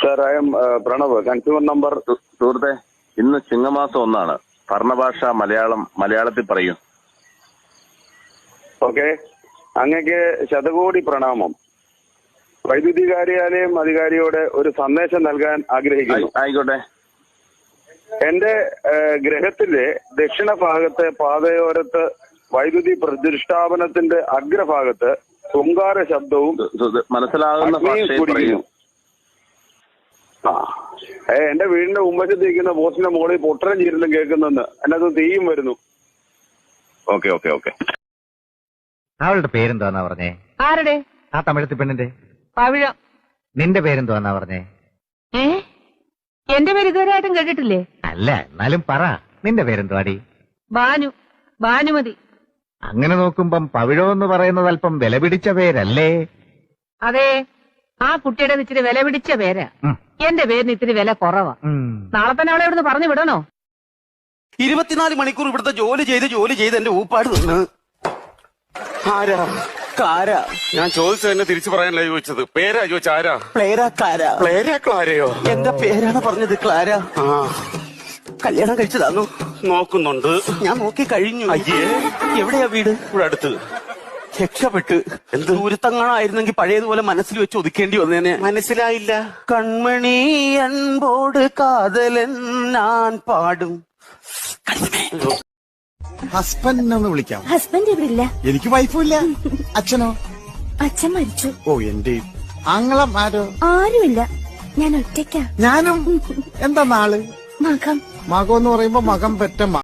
Sir, I M Pranav, consumer number. സുഹൃത്തെ, ഇന്ന് ചിങ്ങമാസം 1 ഭരണഭാഷ മലയാളത്തിൽ പറയും. ഓക്കെ, അങ്ങക്ക് ശതകോടി പ്രണാമം. വൈദ്യുതി കാര്യാലയം അധികാരിയോട് ഒരു സന്ദേശം നൽകാൻ ആഗ്രഹിക്കുന്നു. ആയിക്കോട്ടെ. എന്റെ ഗ്രഹത്തിലെ ദക്ഷിണ ഭാഗത്തെ പാതയോരത്ത് വൈദ്യുതി പ്രതിഷ്ഠാപനത്തിന്റെ അഗ്രഭാഗത്ത് ശൃംഗാര ശബ്ദവും മനസ്സിലാകുന്ന കുടിക്കുന്നു. എന്റെ വീടിന്റെ മുമ്പശത്ത് ഇരിക്കുന്ന പോസ്റ്റിന്റെ മുകളിൽ പൊട്ടരം ചീരുന്നും കേൾക്കുന്നെന്ന് അതിനകത്ത് തീയും വരുന്നു. Okay okay okay. അവളുടെ പേരെന്താന്നാ പറഞ്ഞേ? ആരുടെ? ആ തമിഴത്തി പെണ്ണിന്റെ. പവിഴം. നിന്റെ പേരെന്താന്നാ പറഞ്ഞേ? എന്റെ പേര് ഇതുവരെയായിട്ടും കേട്ടിട്ടില്ലേ? അല്ല, എന്നാലും പറ, നിന്റെ പേരെന്തുവാടി? ഭാനുമതി. അങ്ങനെ നോക്കുമ്പം പവിഴം എന്ന് പറയുന്നത് അല്പം വില പിടിച്ച പേരല്ലേ? അതെ, ആ കുട്ടിയുടെ ഇച്ചിരി വില പിടിച്ച പേരാ. എന്റെ പേരിന് ഇത്തിരി വില കുറവാ. നാളെ തന്നെ അവളെ ഇവിടുന്ന് പറഞ്ഞു വിടണോ? 24 മണിക്കൂർ ഇവിടുത്തെ ജോലി ചെയ്ത് എന്റെ ഊപ്പാട് നിന്ന്. ആരാ? കാരാ? ഞാൻ ചോദിച്ചത് എന്നെ തിരിച്ചു പറയാനല്ല ചോദിച്ചത്. പേരാ ചോദിച്ച ആരാ? പ്ലേരാ കാരാ? പ്ലേരാ ക്ലാരയോ? എന്റെ പേരാണ് പറഞ്ഞത്, ക്ലാര. ആ, കല്യാണം കഴിച്ചതാണോ? നോക്കുന്നുണ്ട്. ഞാൻ നോക്കി കഴിഞ്ഞു. അയ്യേ, എവിടെയാ വീട്? ഇവിടെ അടുത്ത്. രക്ഷപ്പെട്ട്. എന്ത് ദൂരത്തങ്ങാണായിരുന്നെങ്കിൽ പഴയതുപോലെ മനസ്സിൽ വെച്ച് ഒതുക്കേണ്ടി വന്നേനെ. മനസ്സിലായില്ല. കൺമണി അൻപോട് കാതലൻ ഞാൻ പാടും. ഹസ്ബൻഡിനെ ഒന്ന് വിളിക്കാം. ഹസ്ബൻഡ് ഇവിടെ ഇല്ല. എനിക്ക് വൈഫും ഇല്ല. അച്ഛനോ? അച്ഛൻ മരിച്ചു. ഓ, എന്റെ ആങ്ങളം ആരോ? ആരുമില്ല, ഞാൻ ഒറ്റയ്ക്കാ. ഞാനും. എന്താ നാള്? മകം. മകം എന്ന് പറയുമ്പോ മകം പെറ്റ